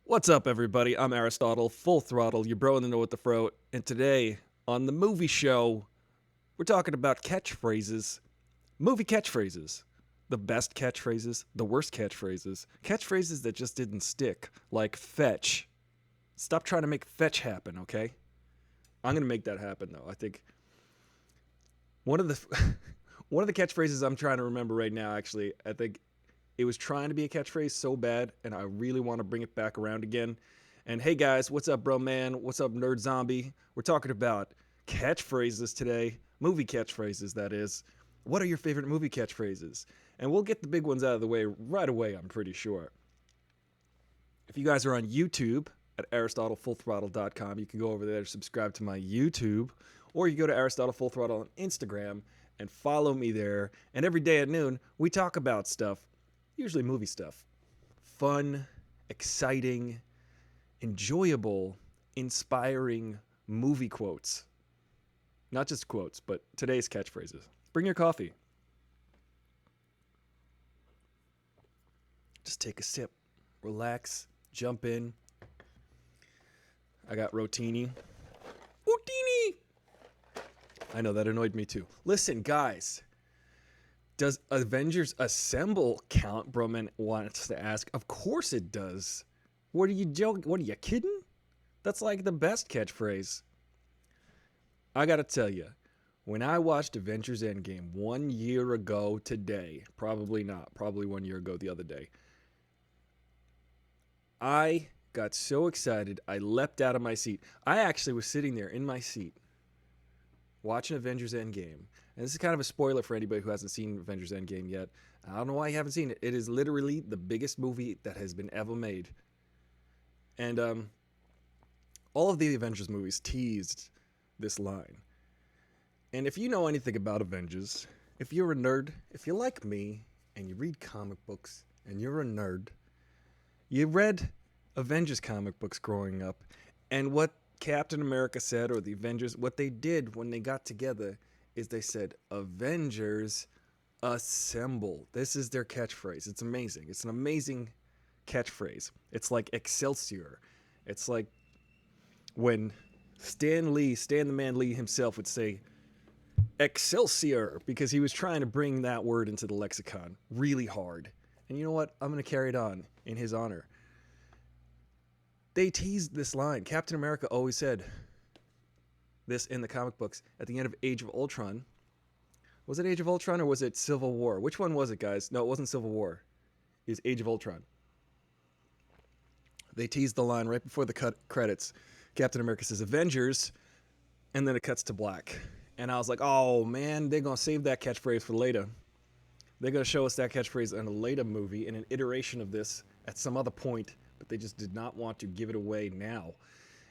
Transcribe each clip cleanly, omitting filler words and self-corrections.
What's up, everybody? I'm Aristotle, full throttle, your bro in the know with the fro, and today on the movie show, we're talking about catchphrases, movie catchphrases, the best catchphrases, the worst catchphrases that just didn't stick, like fetch. Stop trying to make fetch happen, okay? I'm gonna make that happen though. I think one of the one of the catchphrases I'm trying to remember right now, actually, I think it was trying to be a catchphrase so bad, and I really want to bring it back around again. And hey guys, what's up, bro man? What's up, nerd zombie? We're talking about catchphrases today, movie catchphrases, that is. What are your favorite movie catchphrases? And we'll get the big ones out of the way right away, I'm pretty sure. If you guys are on YouTube at AristotleFullThrottle.com, you can go over there to subscribe to my YouTube, or you go to Aristotle Full Throttle on Instagram and follow me there. And every day at noon, we talk about stuff, usually movie stuff. Fun, exciting, enjoyable, inspiring movie quotes. Not just quotes, but today's catchphrases. Bring your coffee. Just take a sip, relax, jump in. I got rotini. Rotini! I know, that annoyed me too. Listen, guys. Does Avengers Assemble count? Broman wants to ask. Of course it does. What are you joking? What are you kidding? That's like the best catchphrase. I gotta tell you, when I watched Avengers Endgame 1 year ago today, probably not, probably 1 year ago the other day, I got so excited I leapt out of my seat. I actually was sitting there in my seat watching Avengers Endgame. And this is kind of a spoiler for anybody who hasn't seen Avengers Endgame yet. I don't know why you haven't seen it. It is literally the biggest movie that has been ever made. And all of the Avengers movies teased this line. And if you know anything about Avengers, if you're a nerd, if you're like me and you read comic books and you're a nerd, you read Avengers comic books growing up, and what Captain America said, or the Avengers, what they did when they got together is they said, Avengers Assemble. This is their catchphrase. It's amazing. It's an amazing catchphrase. It's like Excelsior. It's like when Stan the Man Lee himself would say Excelsior, because he was trying to bring that word into the lexicon really hard. And you know what? I'm going to carry it on in his honor. They teased this line. Captain America always said this in the comic books at the end of Age of Ultron. Was it Age of Ultron or was it Civil War? Which one was it, guys? No, it wasn't Civil War. It was Age of Ultron. They teased the line right before the credits. Captain America says Avengers, and then it cuts to black. And I was like, oh man, they're going to save that catchphrase for later. They're going to show us that catchphrase in a later movie, in an iteration of this at some other point, but they just did not want to give it away now.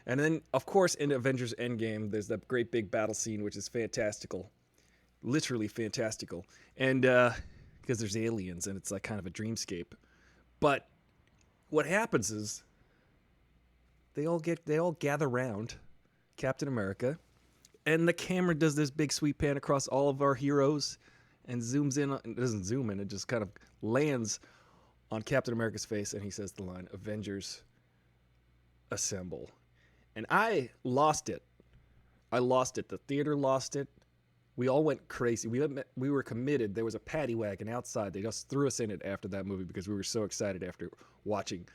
And then, of course, in Avengers Endgame, there's that great big battle scene, which is fantastical. Literally fantastical. And because there's aliens, and it's like kind of a dreamscape. But what happens is they all gather around Captain America, and the camera does this big sweep pan across all of our heroes and zooms in. It doesn't zoom in, it just kind of lands on Captain America's face, and he says the line, Avengers Assemble. And I lost it. The theater lost it. We all went crazy. We were committed. There was a paddy wagon outside. They just threw us in it after that movie because we were so excited after watching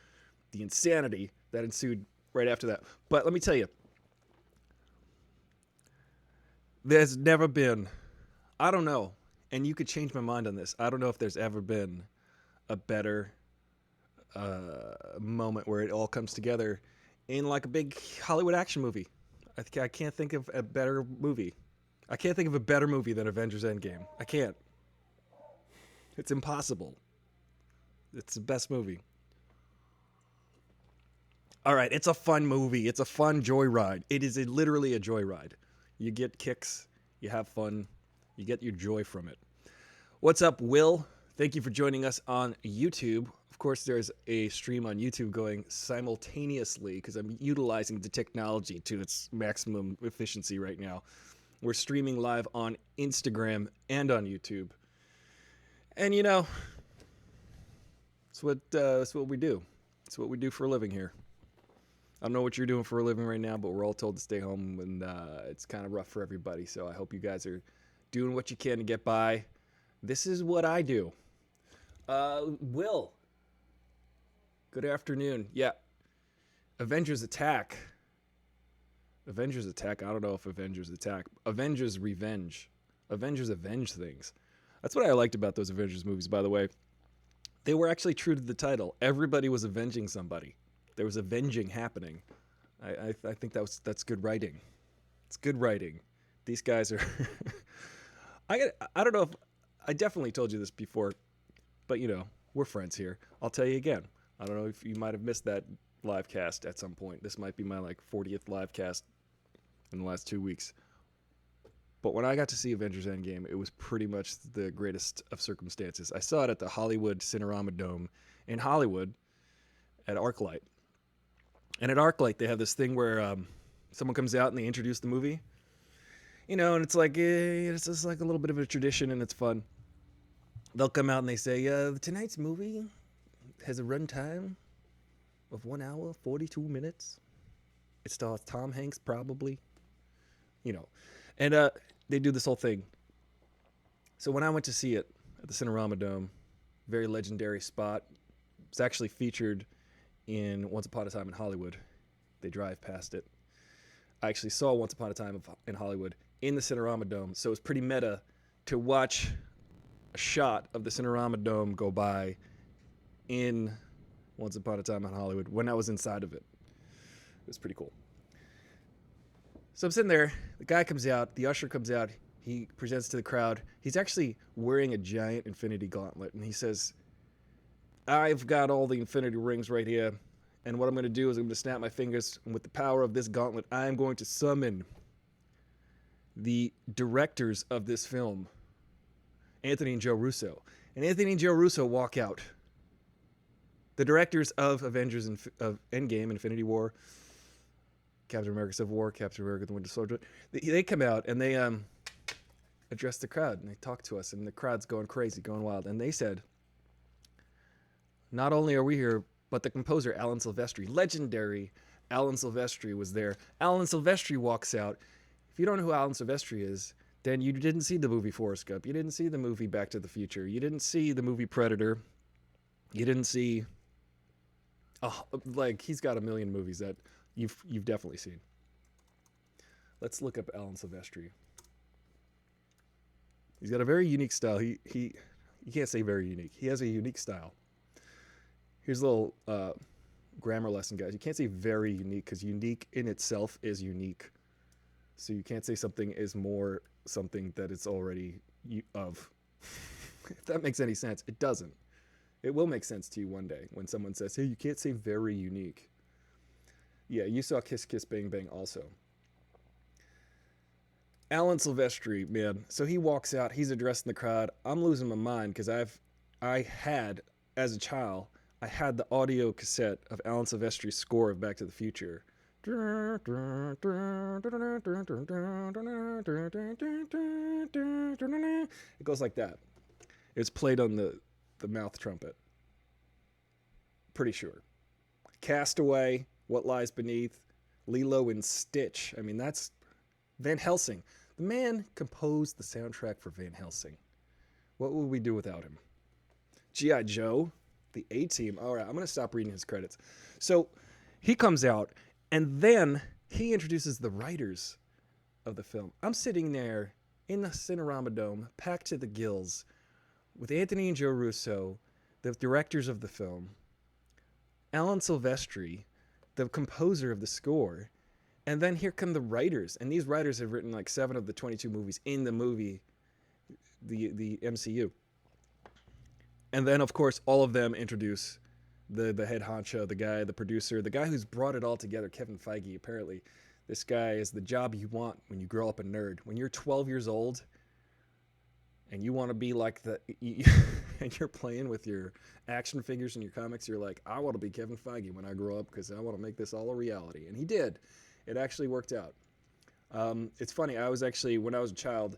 the insanity that ensued right after that. But let me tell you, there's never been, I don't know, and you could change my mind on this, I don't know if there's ever been a better moment where it all comes together in like a big Hollywood action movie. I can't think of a better movie. I can't think of a better movie than Avengers Endgame. I can't. It's impossible. It's the best movie. All right, it's a fun movie. It's a fun joyride. It is literally a joyride. You get kicks, you have fun, you get your joy from it. What's up, Will? Thank you for joining us on YouTube. Of course, there's a stream on YouTube going simultaneously because I'm utilizing the technology to its maximum efficiency right now. We're streaming live on Instagram and on YouTube. And you know, it's what we do. It's what we do for a living here. I don't know what you're doing for a living right now, but we're all told to stay home, and it's kind of rough for everybody. So I hope you guys are doing what you can to get by. This is what I do. Will, good afternoon. Yeah, Avengers Attack. Avengers Attack. I don't know if Avengers Attack. Avengers Revenge. Avengers Avenge things. That's what I liked about those Avengers movies, by the way. They were actually true to the title. Everybody was avenging somebody. There was avenging happening. I think that's good writing. It's good writing. These guys are... I don't know if... I definitely told you this before, but, you know, we're friends here. I'll tell you again. I don't know if you might have missed that live cast at some point. This might be my, 40th live cast in the last 2 weeks. But when I got to see Avengers Endgame, it was pretty much the greatest of circumstances. I saw it at the Hollywood Cinerama Dome in Hollywood at ArcLight. And at ArcLight, they have this thing where someone comes out and they introduce the movie. You know, and it's like, it's just like a little bit of a tradition and it's fun. They'll come out and they say, tonight's movie has a runtime of 1 hour, 42 minutes. It stars Tom Hanks, probably. You know. And they do this whole thing. So when I went to see it at the Cinerama Dome, very legendary spot. It's actually featured in Once Upon a Time in Hollywood. They drive past it. I actually saw Once Upon a Time in Hollywood in the Cinerama Dome. So it's pretty meta to watch a shot of the Cinerama Dome go by in Once Upon a Time in Hollywood when I was inside of it. It was pretty cool. So I'm sitting there, the guy comes out, the usher comes out, he presents to the crowd. He's actually wearing a giant infinity gauntlet, and he says, I've got all the infinity rings right here, and what I'm going to do is I'm going to snap my fingers, and with the power of this gauntlet, I am going to summon the directors of this film, Anthony and Joe Russo. And Anthony and Joe Russo walk out. The directors of Avengers of Endgame, Infinity War, Captain America Civil War, Captain America the Winter Soldier. They come out and they address the crowd and they talk to us and the crowd's going crazy, going wild. And they said, not only are we here, but the composer Alan Silvestri, legendary Alan Silvestri was there. Alan Silvestri walks out. If you don't know who Alan Silvestri is, then you didn't see the movie Forrest Gump. You didn't see the movie Back to the Future. You didn't see the movie Predator. You didn't see... he's got a million movies that you've definitely seen. Let's look up Alan Silvestri. He's got a very unique style. You can't say very unique. He has a unique style. Here's a little grammar lesson, guys. You can't say very unique because unique in itself is unique. So you can't say something is more something that it's already of. If that makes any sense, it doesn't. It will make sense to you one day when someone says, hey, you can't say very unique. Yeah, you saw Kiss Kiss Bang Bang also. Alan Silvestri, man. So he walks out, he's addressing the crowd. I'm losing my mind because I had, as a child, I had the audio cassette of Alan Silvestri's score of Back to the Future. It goes like that. It's played on the mouth trumpet. Pretty sure. Castaway, What Lies Beneath, Lilo and Stitch. I mean, that's Van Helsing. The man composed the soundtrack for Van Helsing. What would we do without him? G.I. Joe, the A-Team. All right, I'm going to stop reading his credits. So he comes out, and then he introduces the writers of the film. I'm sitting there in the Cinerama Dome, packed to the gills, with Anthony and Joe Russo, the directors of the film, Alan Silvestri, the composer of the score, and then here come the writers. And these writers have written like 7 of the 22 movies in the movie, the MCU. And then, of course, all of them introduce the head honcho, the producer, the guy who's brought it all together, Kevin Feige, apparently. This guy is the job you want when you grow up a nerd. When you're 12 years old and you want to be like and you're playing with your action figures and your comics, you're like, I want to be Kevin Feige when I grow up because I want to make this all a reality. And he did. It actually worked out. It's funny. I was actually, when I was a child,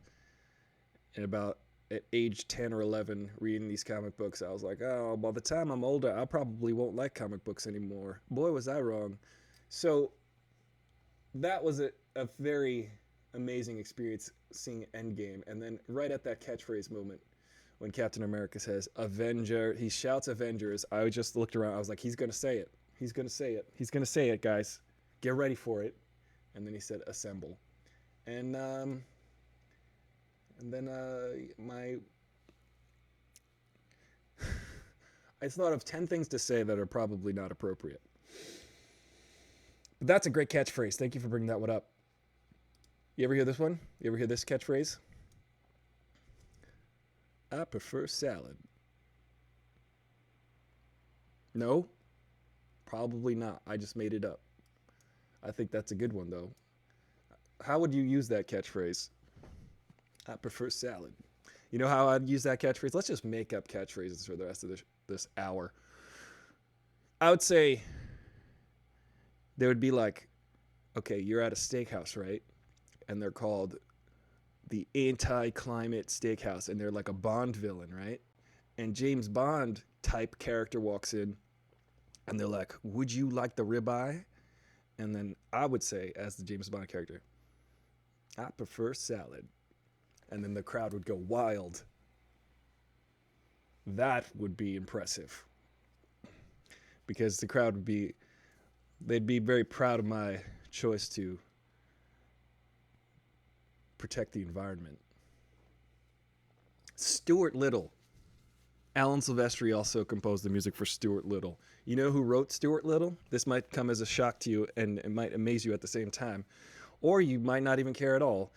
at age 10 or 11, reading these comic books, I was like, oh, by the time I'm older, I probably won't like comic books anymore. Boy, was I wrong. So that was a very amazing experience seeing Endgame. And then right at that catchphrase moment, when Captain America says Avenger, he shouts Avengers. I just looked around. I was like, he's going to say it. He's going to say it. He's going to say it, guys. Get ready for it. And then he said assemble. And then my I thought of 10 things to say that are probably not appropriate. But that's a great catchphrase. Thank you for bringing that one up. You ever hear this one? You ever hear this catchphrase? I prefer salad. No? Probably not. I just made it up. I think that's a good one, though. How would you use that catchphrase? I prefer salad. You know how I'd use that catchphrase? Let's just make up catchphrases for the rest of this hour. I would say there would be like, okay, you're at a steakhouse, right? And they're called the Anti-Climate Steakhouse, and they're like a Bond villain, right? And James Bond type character walks in, and they're like, would you like the ribeye? And then I would say, as the James Bond character, I prefer salad. And then the crowd would go wild. That would be impressive. Because the crowd would be, they'd be very proud of my choice to protect the environment. Stuart Little. Alan Silvestri also composed the music for Stuart Little. You know who wrote Stuart Little? This might come as a shock to you, and it might amaze you at the same time. Or you might not even care at all.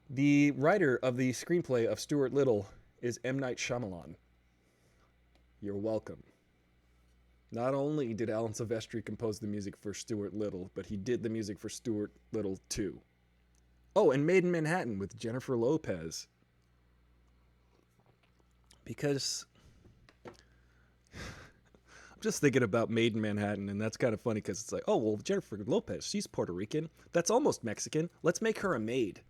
The writer of the screenplay of Stuart Little is M. Night Shyamalan. You're welcome. Not only did Alan Silvestri compose the music for Stuart Little, but he did the music for Stuart Little 2. Oh, and Made in Manhattan with Jennifer Lopez. Because I'm just thinking about Made in Manhattan, and that's kind of funny because it's like, oh, well, Jennifer Lopez, she's Puerto Rican. That's almost Mexican. Let's make her a maid.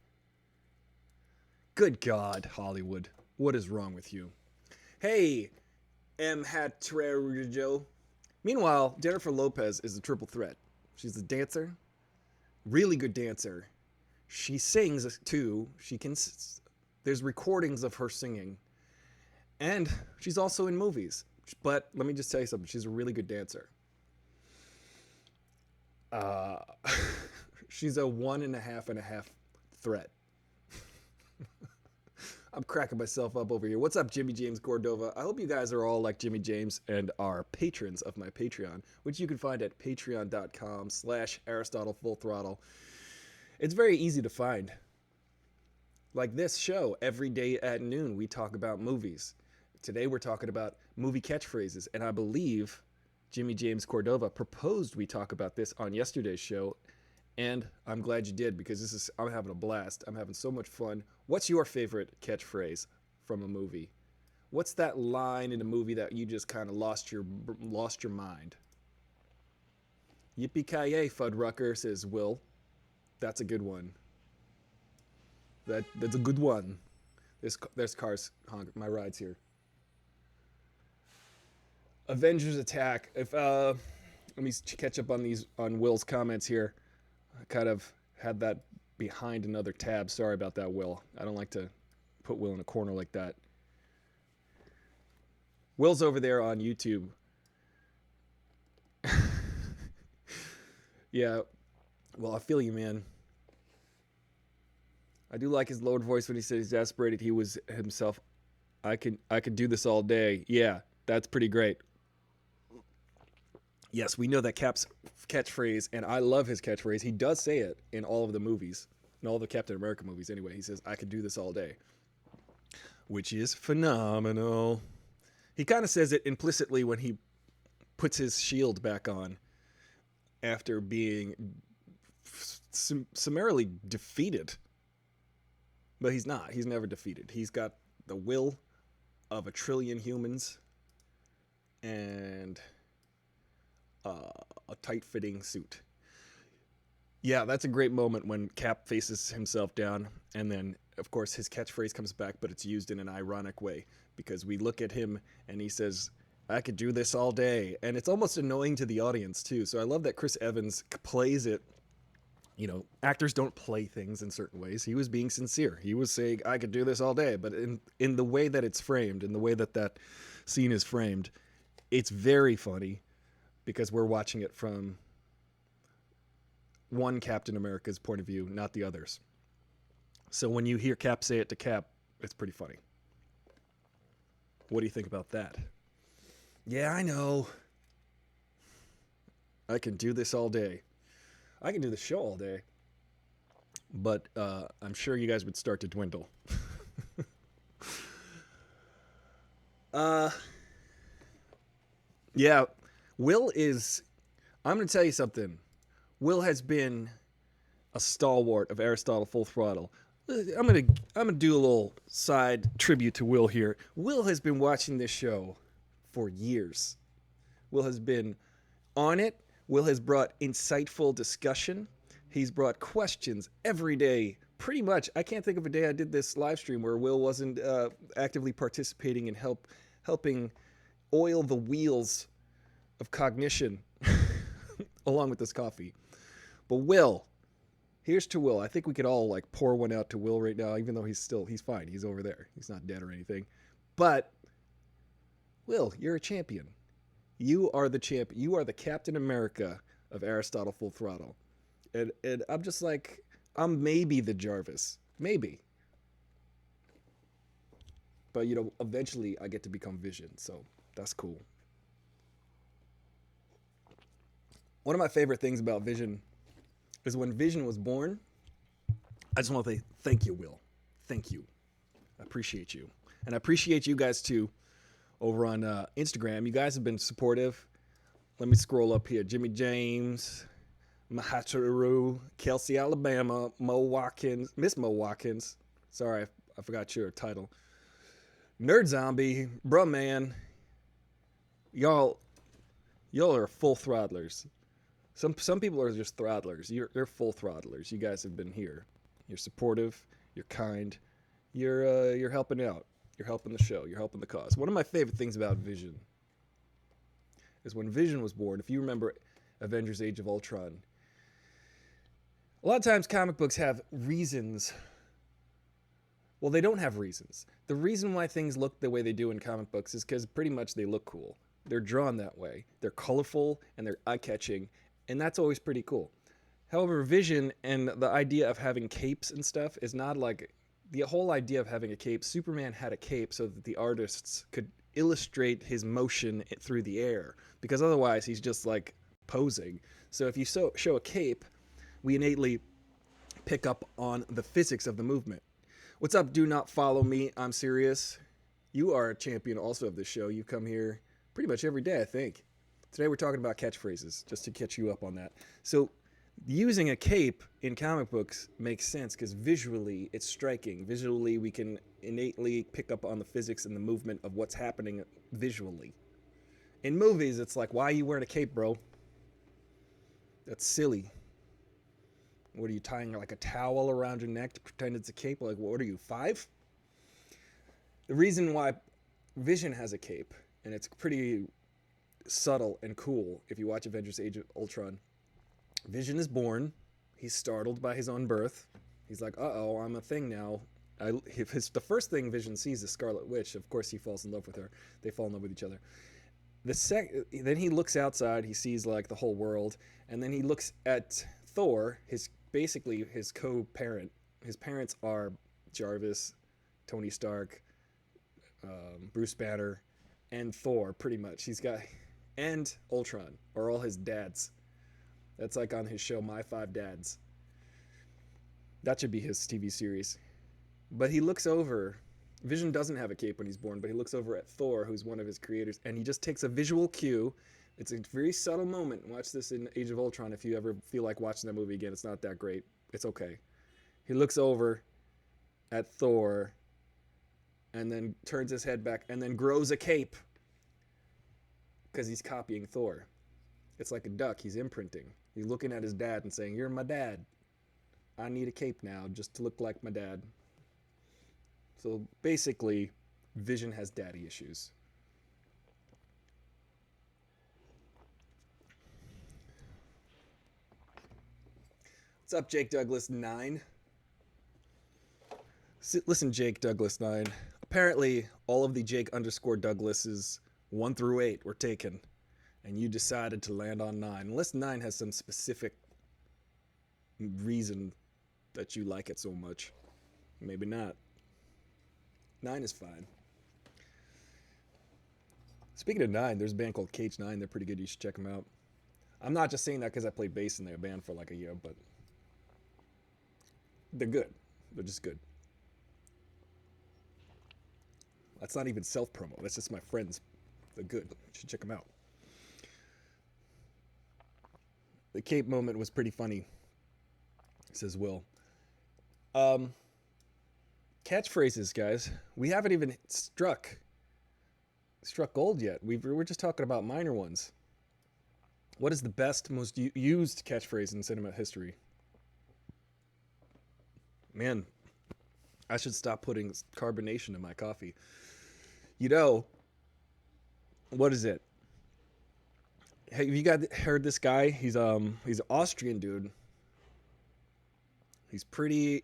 Good God, Hollywood. What is wrong with you? Hey, M. Hattrero. Meanwhile, Jennifer Lopez is a triple threat. She's a dancer, really good dancer. She sings, too. There's recordings of her singing. And she's also in movies. But let me just tell you something. She's a really good dancer. She's a 1.5 threat. I'm cracking myself up over here. What's up, Jimmy James Cordova? I hope you guys are all like Jimmy James and are patrons of my Patreon, which you can find at patreon.com/AristotleFullThrottle. It's very easy to find. Like this show, every day at noon, we talk about movies. Today we're talking about movie catchphrases, and I believe Jimmy James Cordova proposed we talk about this on yesterday's show, and I'm glad you did, because I'm having a blast. I'm having so much fun. What's your favorite catchphrase from a movie? What's that line in a movie that you just kind of lost your mind? Yippee-ki-yay, Fuddrucker, says Will. That's a good one. That's a good one. There's cars. My ride's here. Avengers attack. Let me catch up on Will's comments here. I kind of had that behind another tab. Sorry about that, Will. I don't like to put Will in a corner like that. Will's over there on YouTube. Yeah. Well, I feel you, man. I do like his lowered voice when he says he's exasperated. He was himself. I could do this all day. Yeah, that's pretty great. Yes, we know that Cap's catchphrase, and I love his catchphrase. He does say it in all of the movies, in all the Captain America movies anyway. He says, I could do this all day, which is phenomenal. He kind of says it implicitly when he puts his shield back on after being summarily defeated. But he's not. He's never defeated. He's got the will of 1 trillion humans and a tight-fitting suit. Yeah, that's a great moment when Cap faces himself down, and then, of course, his catchphrase comes back, but it's used in an ironic way, because we look at him, and he says, I could do this all day. And it's almost annoying to the audience, too. So I love that Chris Evans plays it. You know, actors don't play things in certain ways. He was being sincere. He was saying, I could do this all day. But in the way that it's framed, in the way that that scene is framed, it's very funny because we're watching it from one Captain America's point of view, not the others. So when you hear Cap say it to Cap, it's pretty funny. What do you think about that? Yeah, I know. I can do this all day. I can do the show all day. But I'm sure you guys would start to dwindle. Yeah, Will is... I'm going to tell you something. Will has been a stalwart of Aristotle Full Throttle. I'm gonna do a little side tribute to Will here. Will has been watching this show for years. Will has been on it. Will has brought insightful discussion. He's brought questions every day. Pretty much, I can't think of a day I did this live stream where Will wasn't actively participating and helping oil the wheels of cognition along with this coffee. But Will, here's to Will. I think we could all like pour one out to Will right now, even though he's fine. He's over there. He's not dead or anything. But Will, you're a champion. You are the champion. You are the Captain America of Aristotle Full Throttle. And I'm just like, I'm maybe the Jarvis. Maybe. But, you know, eventually I get to become Vision. So that's cool. One of my favorite things about Vision is when Vision was born, I just want to say thank you, Will. Thank you. I appreciate you. And I appreciate you guys too over on Instagram. You guys have been supportive. Let me scroll up here. Jimmy James, Mahataru, Kelsey, Alabama, Mo Watkins, Miss Mo Watkins. Sorry, I forgot your title. Nerd Zombie, bruh man. Y'all are full throttlers. Some people are just throttlers. You're full throttlers. You guys have been here. You're supportive. You're kind. You're helping out. You're helping the show. You're helping the cause. One of my favorite things about Vision is when Vision was born. If you remember Avengers: Age of Ultron, a lot of times comic books have reasons. Well, they don't have reasons. The reason why things look the way they do in comic books is because pretty much they look cool. They're drawn that way. They're colorful and they're eye-catching. And that's always pretty cool. However, Vision and the idea of having capes and stuff is not like... The whole idea of having a cape, Superman had a cape so that the artists could illustrate his motion through the air. Because otherwise, he's just like posing. So if you show a cape, we innately pick up on the physics of the movement. What's up, Do Not Follow Me? I'm serious. You are a champion also of this show. You come here pretty much every day, I think. Today we're talking about catchphrases, just to catch you up on that. So using a cape in comic books makes sense because visually it's striking. Visually we can innately pick up on the physics and the movement of what's happening visually. In movies, it's like, why are you wearing a cape, bro? That's silly. What are you tying like a towel around your neck to pretend it's a cape? Like, what are you, 5? The reason why Vision has a cape, and it's pretty subtle and cool if you watch Avengers: Age of Ultron. Vision is born. He's startled by his own birth. He's like, uh-oh, I'm a thing now. The first thing Vision sees is Scarlet Witch. Of course, he falls in love with her. They fall in love with each other. Then he looks outside. He sees like the whole world. And then he looks at Thor, basically his co-parent. His parents are Jarvis, Tony Stark, Bruce Banner, and Thor, pretty much. And Ultron are all his dads. That's like on his show, My 5 Dads. That should be his TV series. But he looks over. Vision doesn't have a cape when he's born, but he looks over at Thor, who's one of his creators, and he just takes a visual cue. It's a very subtle moment. Watch this in Age of Ultron if you ever feel like watching that movie again. It's not that great. It's okay. He looks over at Thor and then turns his head back and then grows a cape because he's copying Thor. It's like a duck. He's imprinting. He's looking at his dad and saying, "You're my dad. I need a cape now just to look like my dad." So basically, Vision has daddy issues. What's up, Jake Douglas 9? Listen, Jake Douglas 9. Apparently, all of the Jake underscore Douglases 1 through 8 were taken, and you decided to land on 9. Unless 9 has some specific reason that you like it so much. Maybe not. 9 is fine. Speaking of 9, there's a band called KH9. They're pretty good. You should check them out. I'm not just saying that because I played bass in their band for like a year, but they're good. They're just good. That's not even self-promo. That's just my friends. They're good. You should check them out. The Cape moment was pretty funny, says Will. Catchphrases, guys. We haven't even struck gold yet. We're just talking about minor ones. What is the best, most used catchphrase in cinema history? Man, I should stop putting carbonation in my coffee. You know, what is it? Have you guys heard this guy? He's an Austrian dude. He's pretty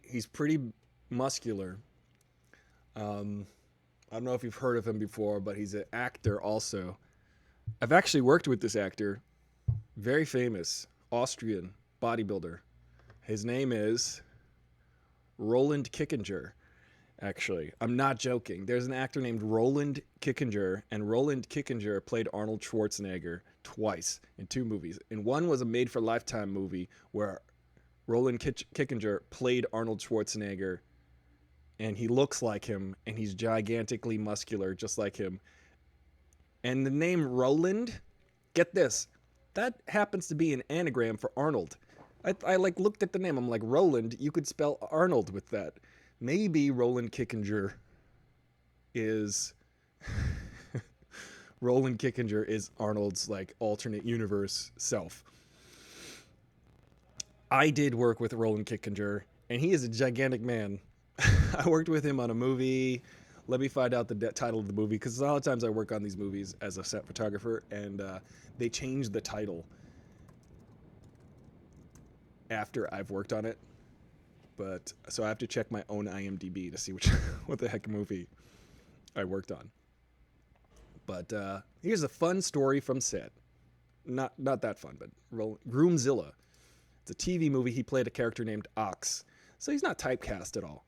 muscular. I don't know if you've heard of him before, but he's an actor also. I've actually worked with this actor. Very famous Austrian bodybuilder. His name is Roland Kickinger. Actually, I'm not joking. There's an actor named Roland Kickinger, and Roland Kickinger played Arnold Schwarzenegger twice in 2 movies. And one was a made-for-Lifetime movie where Roland Kickinger played Arnold Schwarzenegger, and he looks like him, and he's gigantically muscular, just like him. And the name Roland, get this, that happens to be an anagram for Arnold. I like looked at the name. I'm like, Roland, you could spell Arnold with that. Maybe Roland Kickinger is Roland Kickinger is Arnold's like alternate universe self. I did work with Roland Kickinger, and he is a gigantic man. I worked with him on a movie. Let me find out the title of the movie, because a lot of times I work on these movies as a set photographer, and they change the title after I've worked on it. But so I have to check my own IMDb to see what the heck movie I worked on. But here's a fun story from set. Not that fun, but Groomzilla. It's a TV movie. He played a character named Ox, so he's not typecast at all.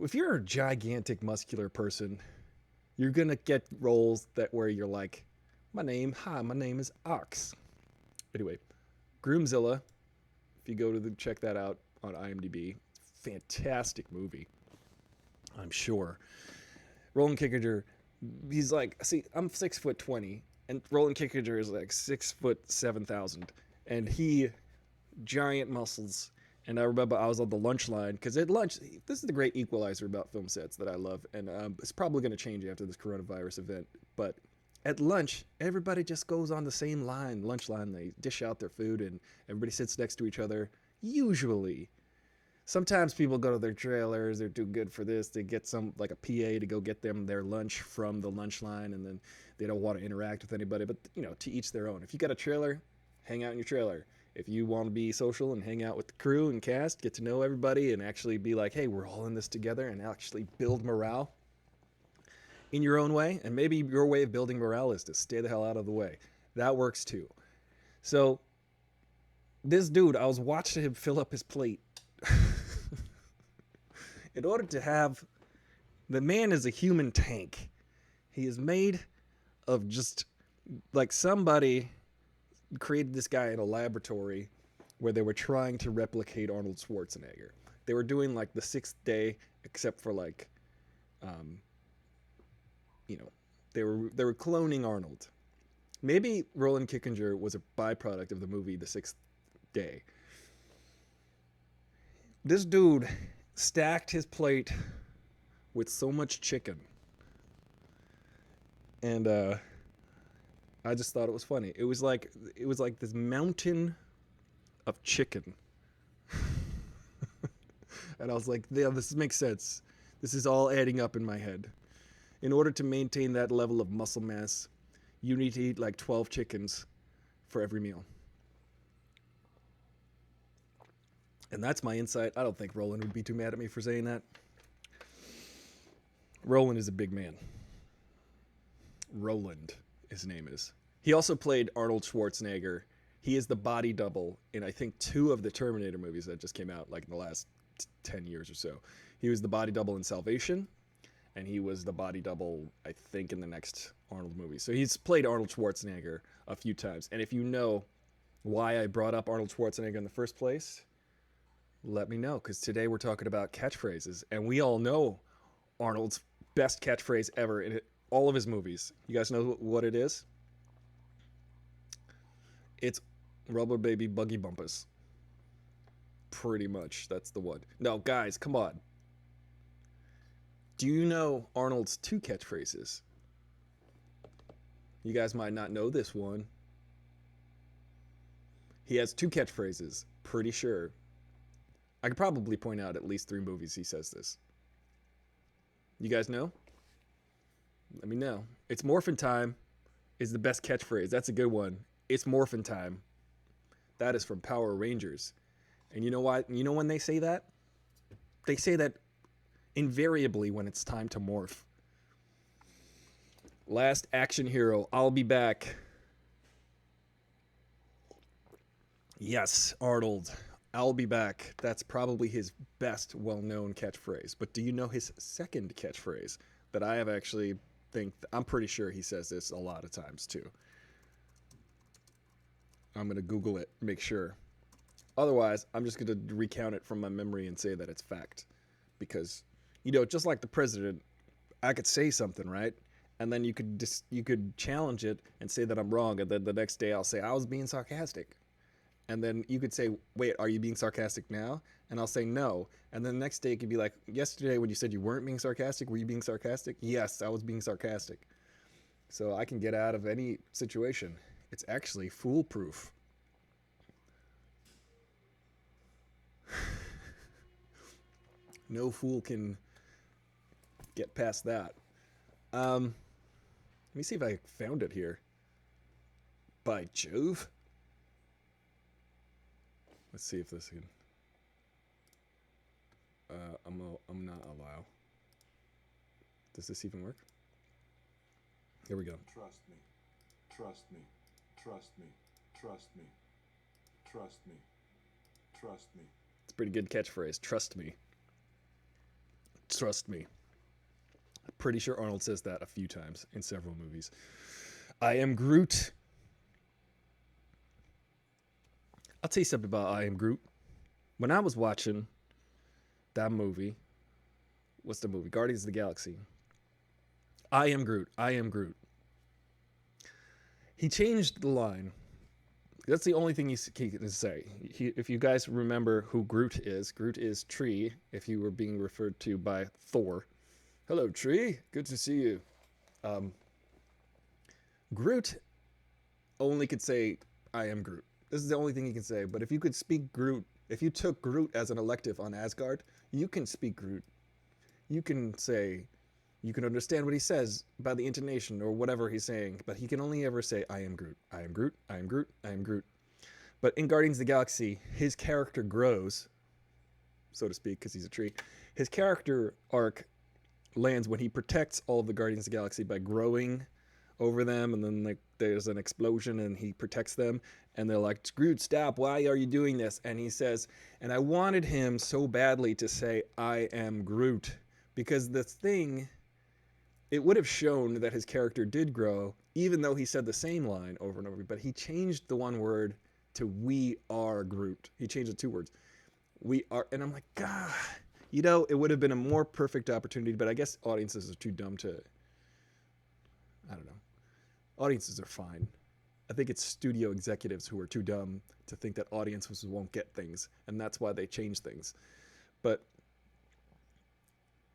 If you're a gigantic muscular person, you're gonna get roles where you're like, my name is Ox. Anyway, Groomzilla. If you go to check that out on IMDb, fantastic movie, I'm sure. Roland Kickinger, he's like, see, I'm 6'20", and Roland Kickinger is like 6'7,000", and he giant muscles. And I remember I was on the lunch line, because at lunch, this is the great equalizer about film sets that I love, and it's probably going to change after this coronavirus event, but at lunch, everybody just goes on the same lunch line. They dish out their food, and everybody sits next to each other, usually. Sometimes people go to their trailers, they're too good for this, they get like a PA to go get them their lunch from the lunch line, and then they don't want to interact with anybody, but, to each their own. If you got a trailer, hang out in your trailer. If you want to be social and hang out with the crew and cast, get to know everybody, and actually be like, hey, we're all in this together, and actually build morale in your own way. And maybe your way of building morale is to stay the hell out of the way. That works too. So this dude, I was watching him fill up his plate. In order to have, the man is a human tank. He is made of just like somebody created this guy in a laboratory where they were trying to replicate Arnold Schwarzenegger. They were doing like the 6th day, except for like, they were cloning Arnold. Maybe Roland Kickinger was a byproduct of the movie The 6th Day. This dude stacked his plate with so much chicken. And I just thought it was funny. It was like this mountain of chicken. And I was like, yeah, this makes sense. This is all adding up in my head. In order to maintain that level of muscle mass, you need to eat like 12 chickens for every meal. And that's my insight. I don't think Roland would be too mad at me for saying that. Roland is a big man. Roland, his name is. He also played Arnold Schwarzenegger. He is the body double in, I think, 2 of the Terminator movies that just came out, like in the last 10 years or so. He was the body double in Salvation, and he was the body double, I think, in the next Arnold movie. So he's played Arnold Schwarzenegger a few times. And if you know why I brought up Arnold Schwarzenegger in the first place, let me know, because today we're talking about catchphrases, and we all know Arnold's best catchphrase ever in all of his movies. You guys know what it is? It's "Rubber Baby Buggy Bumpus." Pretty much, that's the one. No, guys, come on. Do you know Arnold's 2 catchphrases? You guys might not know this one. He has 2 catchphrases, pretty sure. I could probably point out at least 3 movies he says this. You guys know? Let me know. "It's morphin' time" is the best catchphrase. That's a good one. "It's morphin' time." That is from Power Rangers. And you know why? You know when they say that? They say that invariably when it's time to morph. Last action hero, "I'll be back." Yes, Arnold. "I'll be back." That's probably his best well-known catchphrase. But do you know his second catchphrase that I have actually I'm pretty sure he says this a lot of times too. I'm going to Google it, make sure. Otherwise, I'm just going to recount it from my memory and say that it's fact. Because, just like the president, I could say something, right? And then you could challenge it and say that I'm wrong. And then the next day I'll say I was being sarcastic. And then you could say, "Wait, are you being sarcastic now?" And I'll say no. And then the next day it could be like, "Yesterday when you said you weren't being sarcastic, were you being sarcastic?" "Yes, I was being sarcastic." So I can get out of any situation. It's actually foolproof. No fool can get past that. Let me see if I found it here. By Jove. Let's see if this can. I'm not allow. Does this even work? Here we go. "Trust me. Trust me. Trust me. Trust me. Trust me. Trust me." It's a pretty good catchphrase. Trust me. Trust me. I'm pretty sure Arnold says that a few times in several movies. "I am Groot." I'll tell you something about "I am Groot." When I was watching that movie, what's the movie? Guardians of the Galaxy. "I am Groot. I am Groot." He changed the line. That's the only thing he can say. If you guys remember who Groot is Tree, if you were being referred to by Thor. "Hello, Tree. Good to see you." Groot only could say, "I am Groot." This is the only thing he can say. But if you could speak Groot, if you took Groot as an elective on Asgard, you can speak Groot. You can understand what he says by the intonation or whatever he's saying, but he can only ever say, "I am Groot. I am Groot. I am Groot. I am Groot." But in Guardians of the Galaxy, his character grows, so to speak, because he's a tree. His character arc lands when he protects all of the Guardians of the Galaxy by growing over them, and then there's an explosion and he protects them, and they're like, "Groot, stop, why are you doing this?" And he says, and I wanted him so badly to say, "I am Groot," because the thing, it would have shown that his character did grow, even though he said the same line over and over, but he changed the one word to "We are Groot." He changed the 2 words. "We are," and I'm like, God, it would have been a more perfect opportunity, but I guess audiences are too dumb to, I don't know. Audiences are fine. I think it's studio executives who are too dumb to think that audiences won't get things, and that's why they change things. But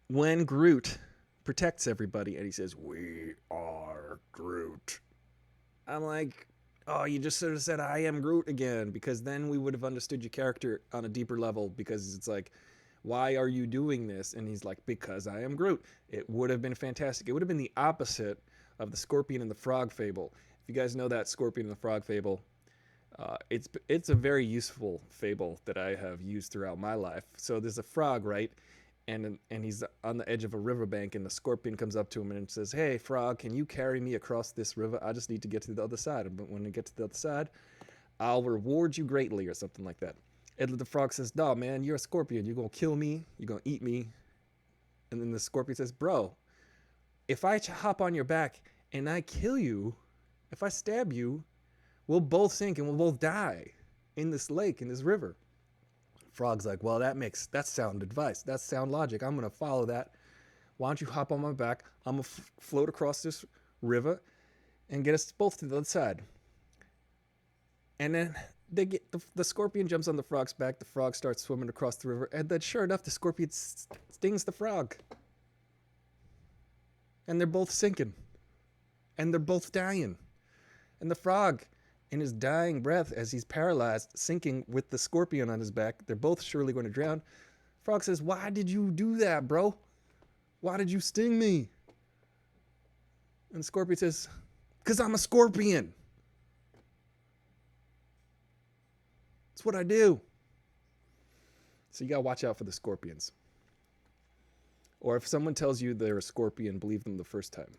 when Groot protects everybody and he says, "We are Groot," I'm like, oh, you just sort of said "I am Groot" again, because then we would have understood your character on a deeper level, because it's like, why are you doing this? And he's like, "Because I am Groot." It would have been fantastic. It would have been the opposite of the Scorpion and the Frog fable. If you guys know that Scorpion and the Frog fable, It's a very useful fable that I have used throughout my life. So there's a frog, right? And he's on the edge of a riverbank, and the scorpion comes up to him and says, "Hey, frog, can you carry me across this river? I just need to get to the other side. But when I get to the other side, I'll reward you greatly," or something like that. And the frog says, "No, man, you're a scorpion. You're gonna kill me. You're gonna eat me." And then the scorpion says, "Bro, if I hop on your back and I kill you, if I stab you, we'll both sink and we'll both die in this lake, in this river." Frog's like, "Well, that's sound advice. That's sound logic. I'm going to follow that. Why don't you hop on my back? I'm going to float across this river and get us both to the other side." And then they get the scorpion jumps on the frog's back. The frog starts swimming across the river. And then sure enough, the scorpion stings the frog. And they're both sinking. And they're both dying. And the frog, in his dying breath, as he's paralyzed, sinking with the scorpion on his back, they're both surely going to drown. Frog says, "Why did you do that, bro? Why did you sting me?" And the scorpion says, "'Cause I'm a scorpion. That's what I do." So you got to watch out for the scorpions. Or if someone tells you they're a scorpion, believe them the first time.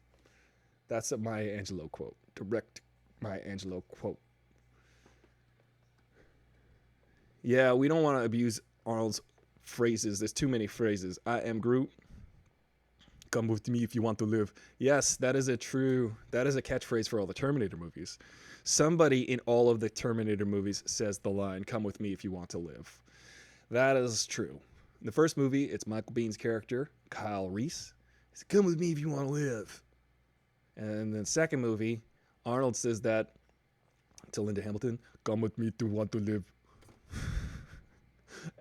That's a Maya Angelou quote. Direct Maya Angelou quote. Yeah, we don't want to abuse Arnold's phrases. There's too many phrases. "I am Groot. Come with me if you want to live." Yes, that is a catchphrase for all the Terminator movies. Somebody in all of the Terminator movies says the line, "Come with me if you want to live." That is true. In the first movie, it's Michael Biehn's character, Kyle Reese. He says, "Come with me if you want to live." And in the second movie, Arnold says that to Linda Hamilton, "Come with me to want to live."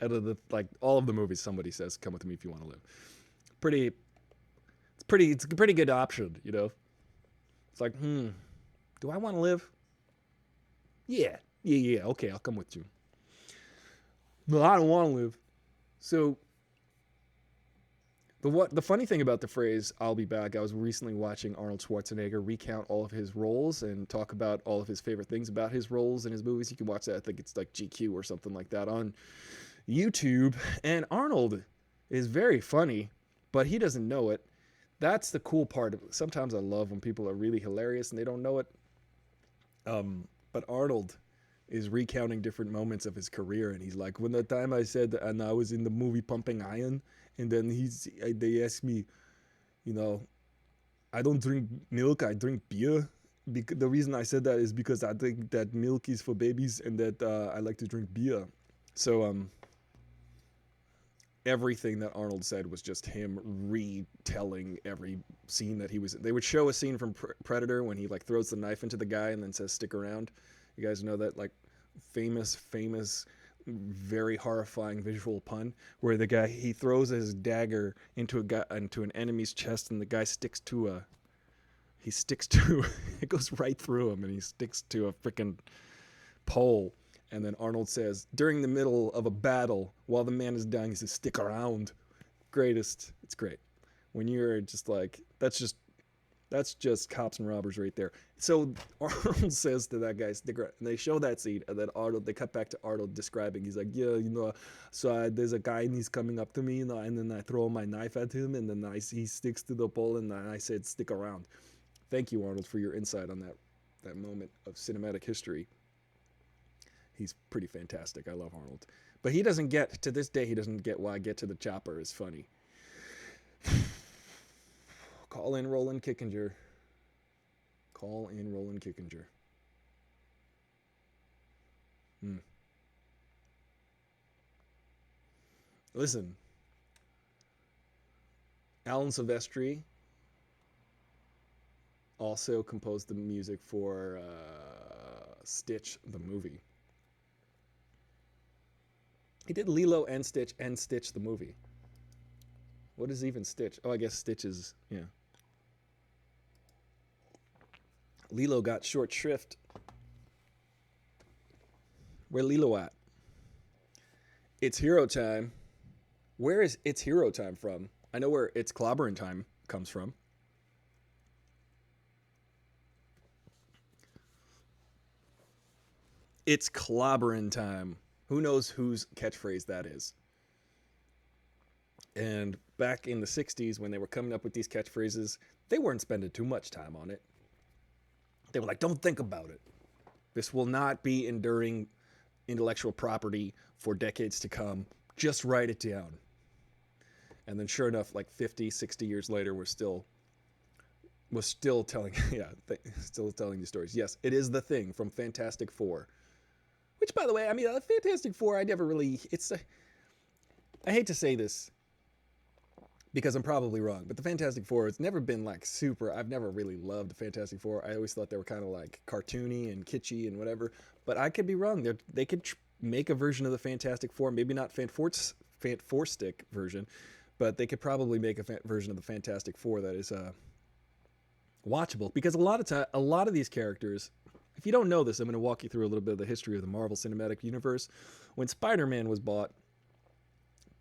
Out of all of the movies, somebody says, "Come with me if you want to live." It's a pretty good option, you know. It's like, do I want to live? Yeah, okay, I'll come with you. No, I don't want to live. So the funny thing about the phrase "I'll be back," I was recently watching Arnold Schwarzenegger recount all of his roles and talk about all of his favorite things about his roles in his movies. You can watch that. I think it's like GQ or something like that on YouTube. And Arnold is very funny, but he doesn't know it. That's the cool part of it. Sometimes I love when people are really hilarious and they don't know it. But Arnold is recounting different moments of his career, and he's like, "When the time I said, and I was in the movie Pumping Iron, and then they asked me, you know, I don't drink milk, I drink beer. The reason I said that is because I think that milk is for babies and that I like to drink beer." So everything that Arnold said was just him retelling every scene that he was in. They would show a scene from Predator when he throws the knife into the guy and then says, "Stick around." You guys know that famous, very horrifying visual pun where the guy, he throws his dagger into an enemy's chest, and the guy sticks to it goes right through him, and he sticks to a freaking pole. And then Arnold says, during the middle of a battle, while the man is dying, he says, "Stick around." Greatest. It's great. When you're just that's just cops and robbers right there. So Arnold says to that guy, "Stick around." And they show that scene, and then they cut back to Arnold describing. He's like, "Yeah, so there's a guy and he's coming up to me, and then I throw my knife at him, and then he sticks to the pole, and then I said, 'Stick around.'" Thank you, Arnold, for your insight on that moment of cinematic history. He's pretty fantastic. I love Arnold. But to this day, he doesn't get why Get to the Chopper is funny. Call in Roland Kickinger. Listen, Alan Silvestri also composed the music for Stitch the movie. He did Lilo and Stitch the movie. What is even Stitch? Oh, I guess Stitch is, yeah. Lilo got short shrift. Where Lilo at? It's Hero Time. Where is It's Hero Time from? I know where It's Clobbering Time comes from. It's clobbering time. Who knows whose catchphrase that is? And back in the 60s, when they were coming up with these catchphrases, they weren't spending too much time on it. They were like, don't think about it. This will not be enduring intellectual property for decades to come. Just write it down. And then sure enough, like 50, 60 years later, we're still telling, still telling these stories. Yes, it is the Thing from Fantastic Four. Which, by the way, I mean, Fantastic Four, I never really, I hate to say this because I'm probably wrong, but the Fantastic Four, it's never been like super, I've never really loved the Fantastic Four. I always thought they were kind of like cartoony and kitschy and whatever, but I could be wrong. They could make a version of the Fantastic Four, maybe not Four-stick version, but they could probably make a version of the Fantastic Four that is watchable, because a lot of these characters, if you don't know this, I'm going to walk you through a little bit of the history of the Marvel Cinematic Universe. When Spider-Man was bought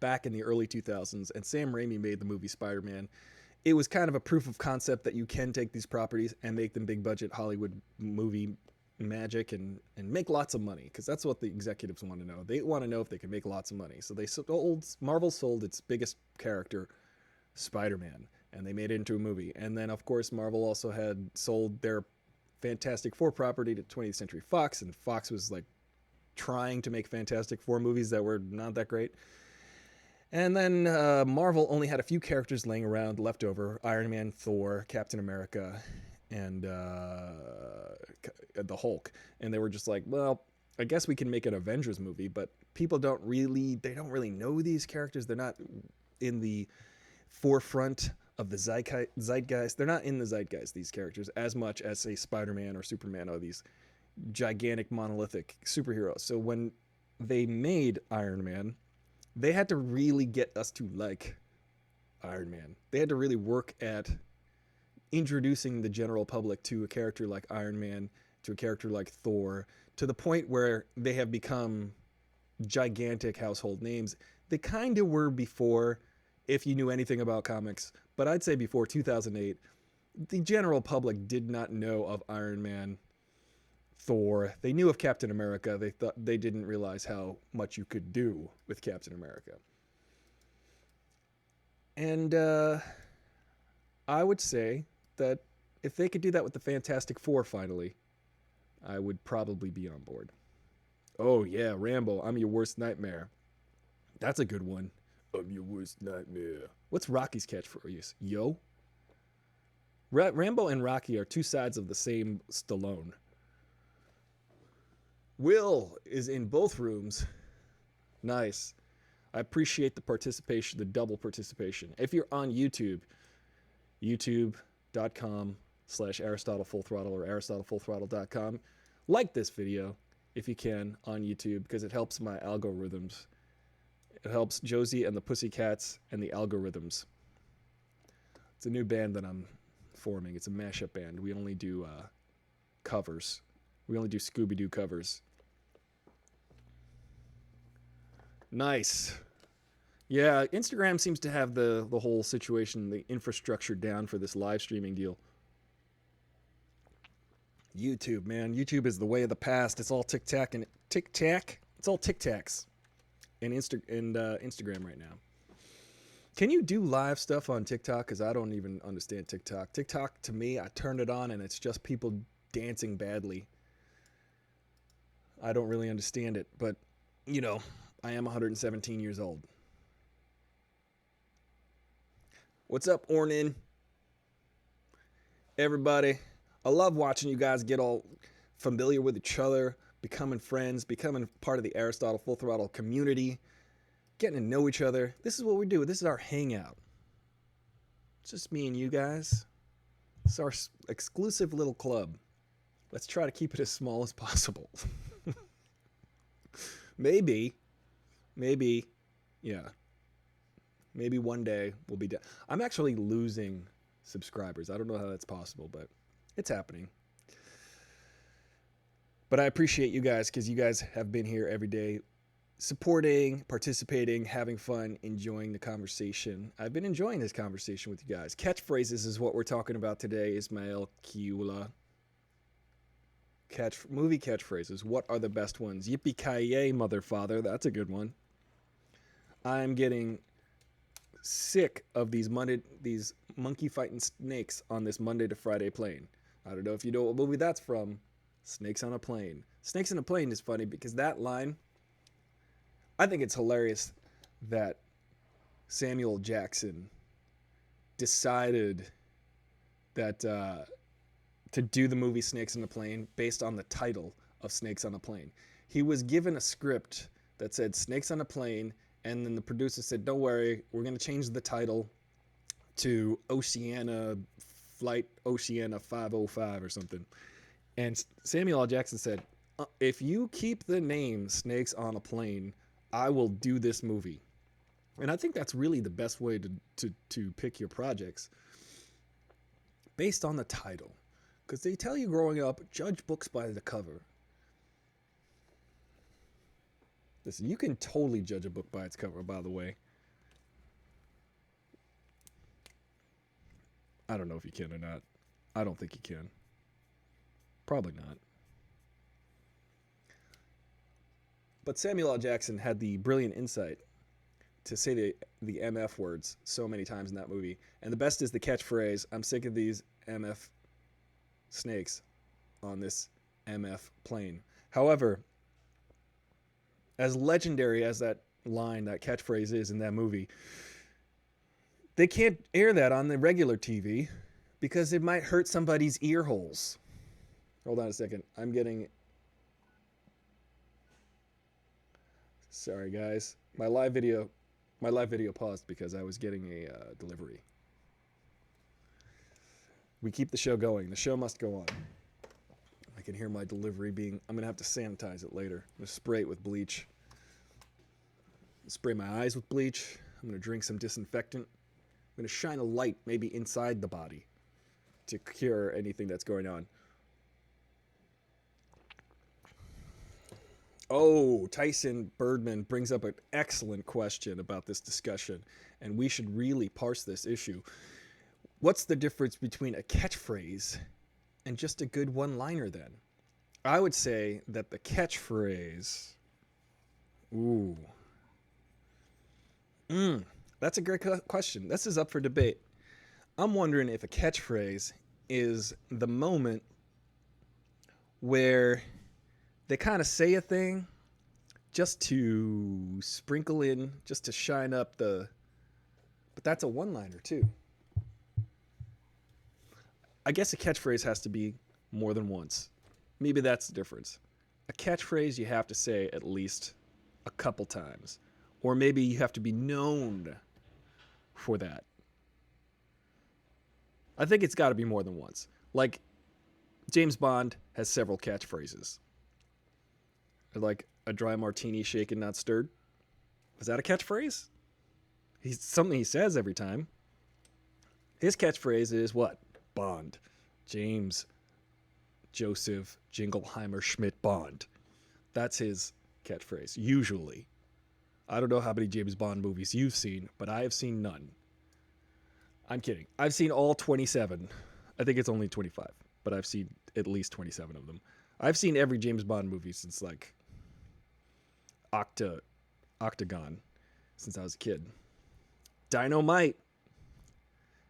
back in the early 2000s and Sam Raimi made the movie Spider-Man, it was kind of a proof of concept that you can take these properties and make them big budget Hollywood movie magic and make lots of money, because that's what the executives want to know. They want to know if they can make lots of money. So Marvel sold its biggest character, Spider-Man, and they made it into a movie. And then, of course, Marvel also had sold their Fantastic Four property to 20th Century Fox, and Fox was like trying to make Fantastic Four movies that were not that great. And then Marvel only had a few characters laying around left over: Iron Man, Thor, Captain America, and the Hulk. And they were just like, well, I guess we can make an Avengers movie, but people don't really know these characters. They're not in the forefront of the zeitgeist. They're not in the zeitgeist, these characters, as much as, say, Spider-Man or Superman or these gigantic monolithic superheroes. So when they made Iron Man, they had to really get us to like Iron Man. They had to really work at introducing the general public to a character like Iron Man, to a character like Thor, to the point where they have become gigantic household names. They kind of were before, if you knew anything about comics, but I'd say before 2008, the general public did not know of Iron Man, Thor. They knew of Captain America. They didn't realize how much you could do with Captain America. And I would say that if they could do that with the Fantastic Four finally, I would probably be on board. Oh yeah, Rambo, I'm your worst nightmare. That's a good one. I'm your worst nightmare. What's Rocky's catchphrase? Yo? Rambo and Rocky are two sides of the same Stallone. Will is in both rooms. Nice. I appreciate the participation, the double participation. If you're on YouTube, youtube.com/Aristotle Full Throttle or AristotleFullThrottle.com, like this video if you can on YouTube, because it helps my algorithms. It helps Josie and the Pussycats and the algorithms. It's a new band that I'm forming. It's a mashup band. We only do covers. We only do Scooby-Doo covers. Nice. Yeah, Instagram seems to have the whole situation, the infrastructure down for this live streaming deal. YouTube, man. YouTube is the way of the past. It's all tic-tac and tic-tac. It's all tic-tacs. And Instagram right now. Can you do live stuff on TikTok? Because I don't even understand TikTok. TikTok, to me, I turn it on and it's just people dancing badly. I don't really understand it. But, you know, I am 117 years old. What's up, Ornin? Everybody. I love watching you guys get all familiar with each other, becoming friends, becoming part of the Aristotle Full Throttle community, getting to know each other. This is what we do. This is our hangout. It's just me and you guys. It's our exclusive little club. Let's try to keep it as small as possible. Maybe, yeah. Maybe one day we'll be done. I'm actually losing subscribers. I don't know how that's possible, but it's happening. But I appreciate you guys, because you guys have been here every day, supporting, participating, having fun, enjoying the conversation. I've been enjoying this conversation with you guys. Catchphrases is what we're talking about today, Ismael Kiula. movie catchphrases. What are the best ones? Yippee-ki-yay, mother father. That's a good one. I'm getting sick of these monkey fighting snakes on this Monday to Friday plane. I don't know if you know what movie that's from. Snakes on a Plane. Snakes on a Plane is funny because that line, I think it's hilarious that Samuel Jackson decided that to do the movie Snakes on a Plane based on the title of Snakes on a Plane. He was given a script that said Snakes on a Plane, and then the producer said, don't worry, we're going to change the title to Flight Oceana 505 or something. And Samuel L. Jackson said, if you keep the name Snakes on a Plane, I will do this movie. And I think that's really the best way to pick your projects, based on the title. Because they tell you growing up, judge books by the cover. Listen, you can totally judge a book by its cover, by the way. I don't know if you can or not. I don't think you can. Probably not. But Samuel L. Jackson had the brilliant insight to say the MF words so many times in that movie. And the best is the catchphrase, I'm sick of these MF snakes on this MF plane. However, as legendary as that line, that catchphrase is in that movie, they can't air that on the regular TV because it might hurt somebody's ear holes. Hold on a second. I'm getting... Sorry, guys. My live video paused because I was getting a delivery. We keep the show going. The show must go on. I can hear my delivery being... I'm going to have to sanitize it later. I'm going to spray it with bleach. Spray my eyes with bleach. I'm going to drink some disinfectant. I'm going to shine a light maybe inside the body to cure anything that's going on. Oh, Tyson Birdman brings up an excellent question about this discussion, and we should really parse this issue. What's the difference between a catchphrase and just a good one-liner then? I would say that the catchphrase... Ooh. That's a great question. This is up for debate. I'm wondering if a catchphrase is the moment where they kind of say a thing just to sprinkle in, just to shine up the... But that's a one-liner too. I guess a catchphrase has to be more than once. Maybe that's the difference. A catchphrase you have to say at least a couple times. Or maybe you have to be known for that. I think it's got to be more than once. Like, James Bond has several catchphrases. Like, a dry martini shaken, not stirred. Is that a catchphrase? He's something he says every time. His catchphrase is what? Bond. James Joseph Jingleheimer Schmidt Bond. That's his catchphrase, usually. I don't know how many James Bond movies you've seen, but I have seen none. I'm kidding. I've seen all 27. I think it's only 25, but I've seen at least 27 of them. I've seen every James Bond movie since, like, Octagon, since I was a kid. Dynamite.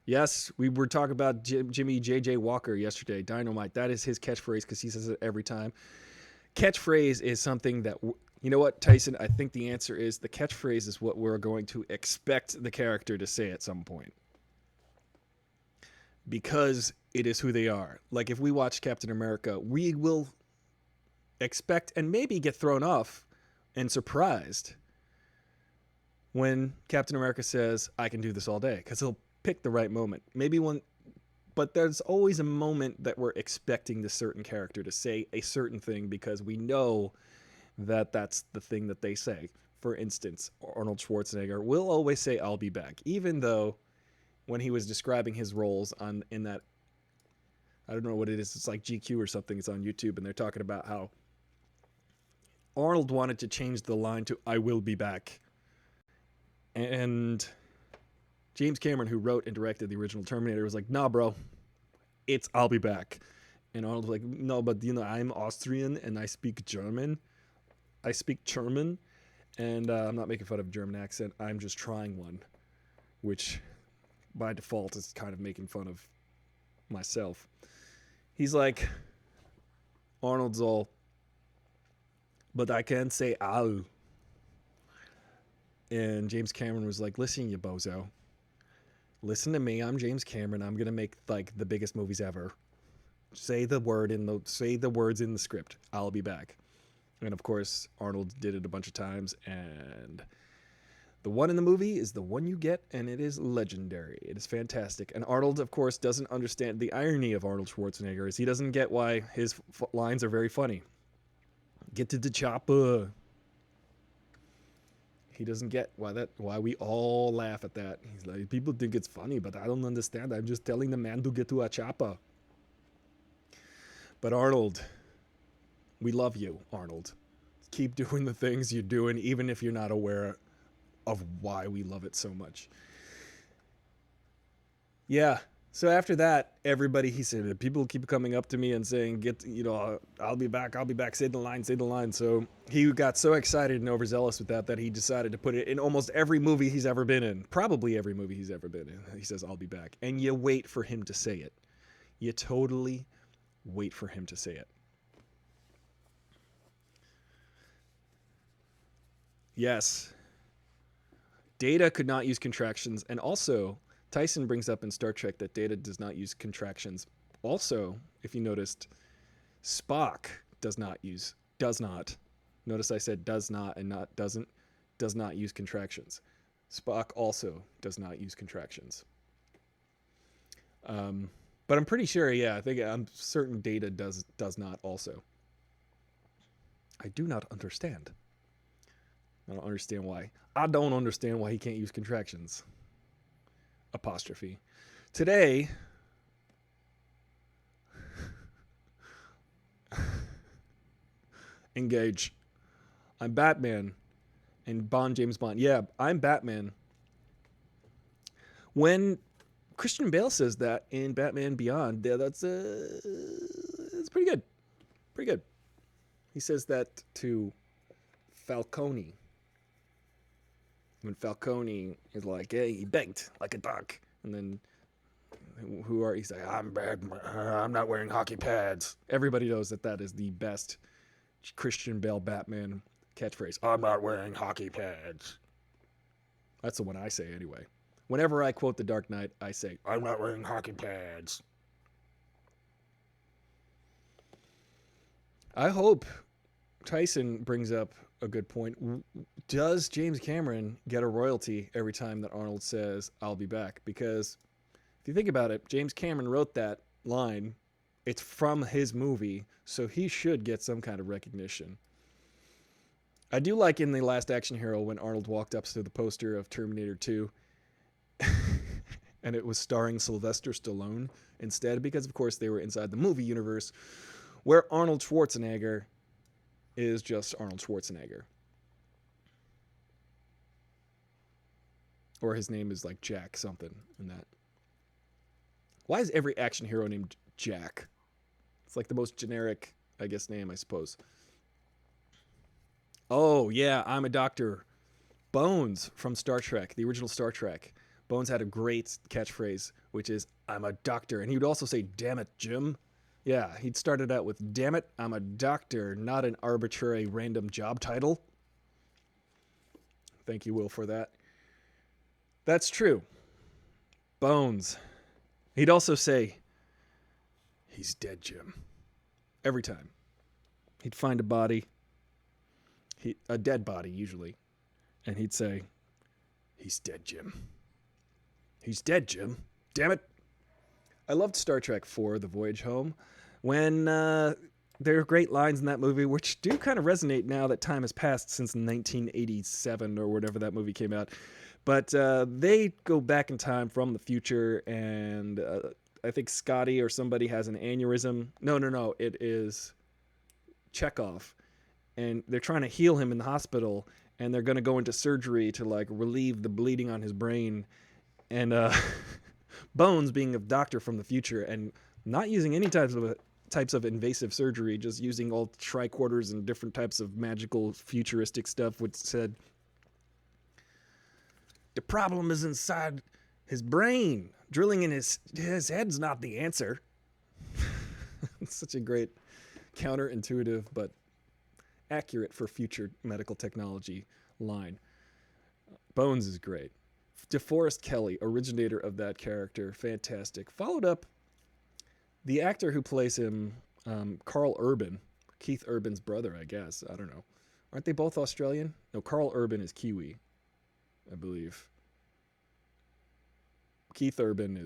Yes, we were talking about Jimmy J.J. Walker yesterday. Dynamite. That is his catchphrase because he says it every time. Catchphrase is something that... You know what, Tyson? I think the answer is the catchphrase is what we're going to expect the character to say at some point. Because it is who they are. Like, if we watch Captain America, we will expect and maybe get thrown off and surprised when Captain America says, I can do this all day. Because he'll pick the right moment. Maybe one... But there's always a moment that we're expecting the certain character to say a certain thing because we know... that's the thing that they say. For instance, Arnold Schwarzenegger will always say, I'll be back. Even though when he was describing his roles in that, I don't know what it is, it's like GQ or something, it's on YouTube, and they're talking about how Arnold wanted to change the line to, I will be back. And James Cameron, who wrote and directed the original Terminator, was like, nah, bro, it's I'll be back. And Arnold's like, no, but I'm Austrian and I speak German. I speak German, and I'm not making fun of a German accent. I'm just trying one, which by default is kind of making fun of myself. He's like, Arnold's all, but I can't say al. And James Cameron was like, listen, you bozo. Listen to me. I'm James Cameron. I'm gonna make like the biggest movies ever. Say the words in the script. I'll be back. And of course, Arnold did it a bunch of times, and the one in the movie is the one you get, and it is legendary. It is fantastic. And Arnold, of course, doesn't understand the irony of Arnold Schwarzenegger, is he doesn't get why his lines are very funny. Get to the chopper. He doesn't get why we all laugh at that. He's like, people think it's funny, but I don't understand. I'm just telling the man to get to a chopper. But Arnold, we love you, Arnold. Keep doing the things you're doing, even if you're not aware of why we love it so much. Yeah. So after that, everybody, he said, people keep coming up to me and saying, I'll be back, say the line. So he got so excited and overzealous with that he decided to put it in almost every movie he's ever been in. Probably every movie he's ever been in. He says, I'll be back. And you wait for him to say it. You totally wait for him to say it. Yes. Data could not use contractions. And also, Tyson brings up in Star Trek that Data does not use contractions. Also, if you noticed, Spock does not. Notice I said does not and not doesn't. Does not use contractions. Spock also does not use contractions. But I'm pretty sure, I'm certain Data does not also. I do not understand. I don't understand why. I don't understand why he can't use contractions. Apostrophe. Today, engage. I'm Batman and James Bond. Yeah, I'm Batman. When Christian Bale says that in Batman Beyond, that's pretty good. Pretty good. He says that to Falcone. When Falcone is like, hey, he begged like a dog. And then he's like, I'm Batman. I'm not wearing hockey pads. Everybody knows that is the best Christian Bale Batman catchphrase. I'm not wearing hockey pads. That's the one I say anyway. Whenever I quote The Dark Knight, I say, I'm not wearing hockey pads. I hope Tyson brings up a good point. Does James Cameron get a royalty every time that Arnold says, I'll be back? Because if you think about it, James Cameron wrote that line. It's from his movie, so he should get some kind of recognition. I do like in The Last Action Hero when Arnold walked up to the poster of Terminator 2 and it was starring Sylvester Stallone instead, because of course they were inside the movie universe where Arnold Schwarzenegger is just Arnold Schwarzenegger. Or his name is like Jack something in that. Why is every action hero named Jack? It's like the most generic, I guess, name, I suppose. Oh, yeah, I'm a doctor. Bones from Star Trek, the original Star Trek. Bones had a great catchphrase, which is, I'm a doctor. And he would also say, damn it, Jim. Yeah, he'd started out with, damn it, I'm a doctor, not an arbitrary random job title. Thank you, Will, for that. That's true. Bones. He'd also say, he's dead, Jim. Every time. He'd find a body, a dead body usually, and he'd say, he's dead, Jim. He's dead, Jim. Damn it. I loved Star Trek IV, The Voyage Home, when there are great lines in that movie, which do kind of resonate now that time has passed since 1987 or whatever that movie came out. But they go back in time from the future, and I think Scotty or somebody has an aneurysm. No, it is Chekhov. And they're trying to heal him in the hospital, and they're going to go into surgery to like relieve the bleeding on his brain. And Bones, being a doctor from the future and not using any types of types of invasive surgery, just using all tricorders and different types of magical futuristic stuff, which said the problem is inside his brain. Drilling in his head's not the answer. It's such a great counterintuitive but accurate for future medical technology line. Bones is great. DeForest Kelley, originator of that character, fantastic. Followed up, the actor who plays him, Karl Urban, Keith Urban's brother, I guess. I don't know. Aren't they both Australian? No, Karl Urban is Kiwi, I believe. Keith Urban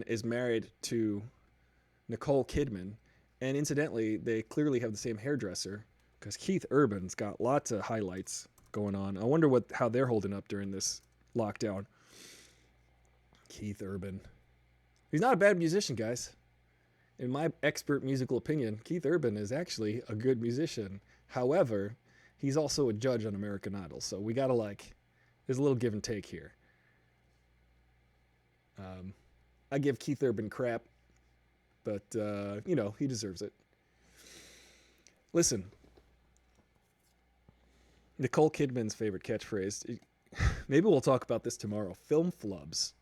is married to Nicole Kidman, and incidentally, they clearly have the same hairdresser because Keith Urban's got lots of highlights going on. I wonder how they're holding up during this lockdown. Keith Urban. He's not a bad musician, guys. In my expert musical opinion, Keith Urban is actually a good musician. However, he's also a judge on American Idol, so we gotta there's a little give and take here. I give Keith Urban crap, but, he deserves it. Listen, Nicole Kidman's favorite catchphrase, maybe we'll talk about this tomorrow, film flubs.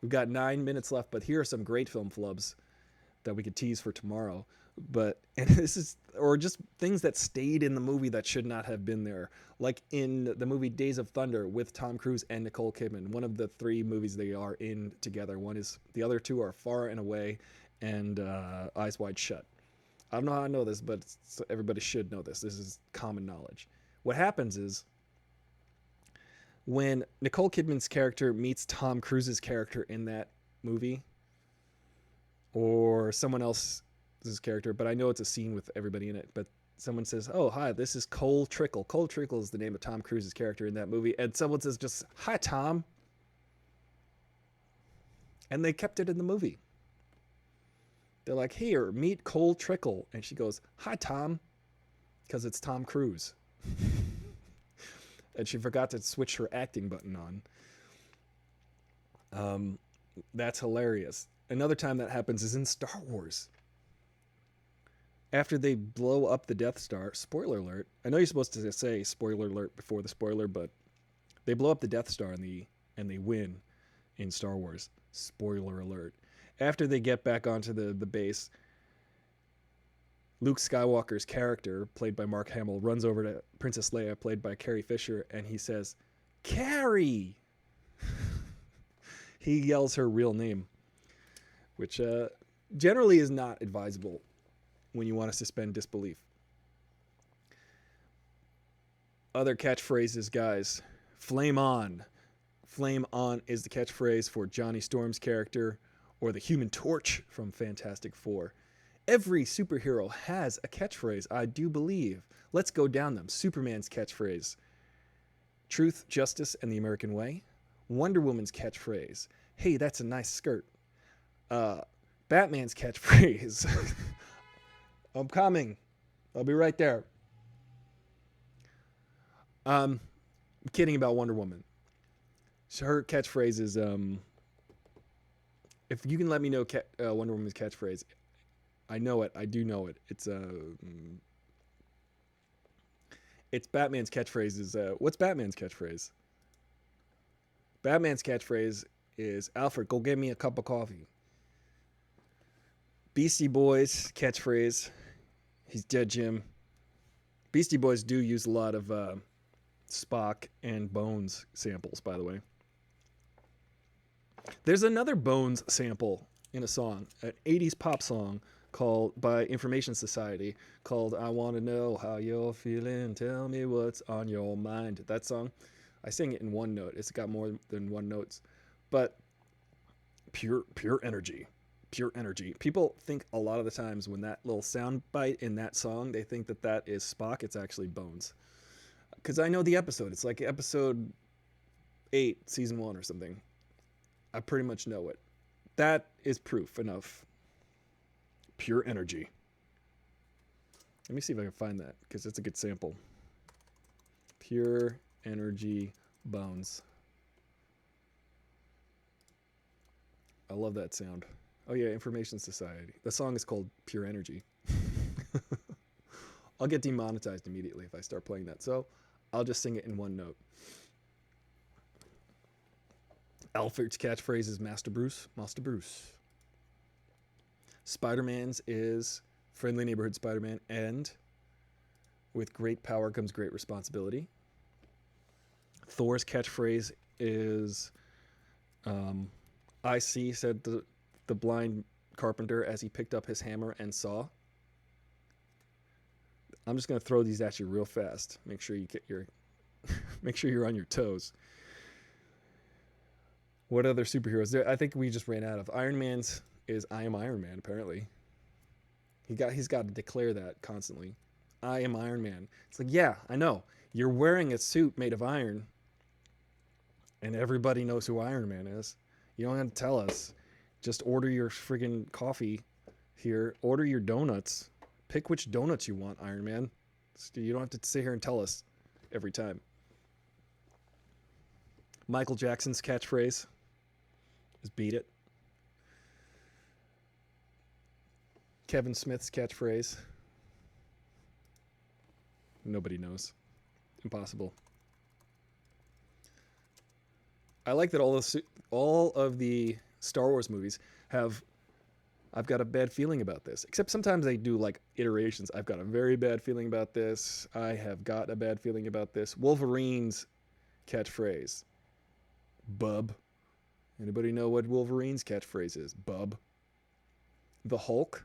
We've got 9 minutes left, but here are some great film flubs that we could tease for tomorrow. Or just things that stayed in the movie that should not have been there. Like in the movie Days of Thunder with Tom Cruise and Nicole Kidman. One of the 3 movies they are in together. The other 2 are Far and Away and Eyes Wide Shut. I don't know how I know this, but everybody should know this. This is common knowledge. What happens is when Nicole Kidman's character meets Tom Cruise's character in that movie, or someone else's character, but I know it's a scene with everybody in it, but someone says, "Oh, hi, this is Cole Trickle." Cole Trickle is the name of Tom Cruise's character in that movie, and someone says just, "Hi, Tom." And they kept it in the movie. They're like, "Here, meet Cole Trickle." And she goes, "Hi, Tom," because it's Tom Cruise. And she forgot to switch her acting button on. That's hilarious. Another time that happens is in Star Wars. After they blow up the Death Star, spoiler alert. I know you're supposed to say spoiler alert before the spoiler, but they blow up the Death Star and they win in Star Wars. Spoiler alert. After they get back onto the base, Luke Skywalker's character, played by Mark Hamill, runs over to Princess Leia, played by Carrie Fisher, and he says, "Carrie!" He yells her real name, which generally is not advisable when you want to suspend disbelief. Other catchphrases, guys. Flame on. Flame on is the catchphrase for Johnny Storm's character, or the Human Torch from Fantastic Four. Every superhero has a catchphrase, I do believe. Let's go down them. Superman's catchphrase: truth, justice, and the American way. Wonder Woman's catchphrase: hey, that's a nice skirt. Batman's catchphrase: I'm coming. I'll be right there. I'm kidding about Wonder Woman. So her catchphrase is, if you can let me know Wonder Woman's catchphrase. I know it. I do know it. It's Batman's catchphrase is, what's Batman's catchphrase? Batman's catchphrase is, Alfred, go get me a cup of coffee. Beastie Boys catchphrase: he's dead, Jim. Beastie Boys do use a lot of Spock and Bones samples, by the way. There's another Bones sample in a song, an 80s pop song by Information Society, called I Want to Know How You're Feeling, Tell Me What's on Your Mind. That song, I sing it in one note. It's got more than one notes. But pure energy. Pure energy. People think a lot of the times when that little sound bite in that song, they think that is Spock. It's actually Bones. Because I know the episode. It's like episode 8, season 1 or something. I pretty much know it. That is proof enough. Pure energy. Let me see if I can find that, because it's a good sample. Pure energy, Bones. I love that sound. Oh yeah, Information Society. The song is called Pure Energy. I'll get demonetized immediately if I start playing that. So I'll just sing it in one note. Alfred's catchphrase is Master Bruce, Master Bruce. Spider-Man's is Friendly Neighborhood Spider-Man, and with great power comes great responsibility. Thor's catchphrase is I see, said the blind carpenter as he picked up his hammer and saw. I'm just going to throw these at you real fast. Make sure you get your make sure you're on your toes. What other superheroes? I think we just ran out of. Iron Man's is I am Iron Man, apparently. He's got to declare that constantly. I am Iron Man. It's like, yeah, I know. You're wearing a suit made of iron, and everybody knows who Iron Man is. You don't have to tell us. Just order your friggin' coffee here. Order your donuts. Pick which donuts you want, Iron Man. You don't have to sit here and tell us every time. Michael Jackson's catchphrase is beat it. Kevin Smith's catchphrase. Nobody knows. Impossible. I like that all of the Star Wars movies have I've got a bad feeling about this. Except sometimes they do like iterations. I've got a very bad feeling about this. I have got a bad feeling about this. Wolverine's catchphrase. Bub. Anybody know what Wolverine's catchphrase is? Bub. The Hulk.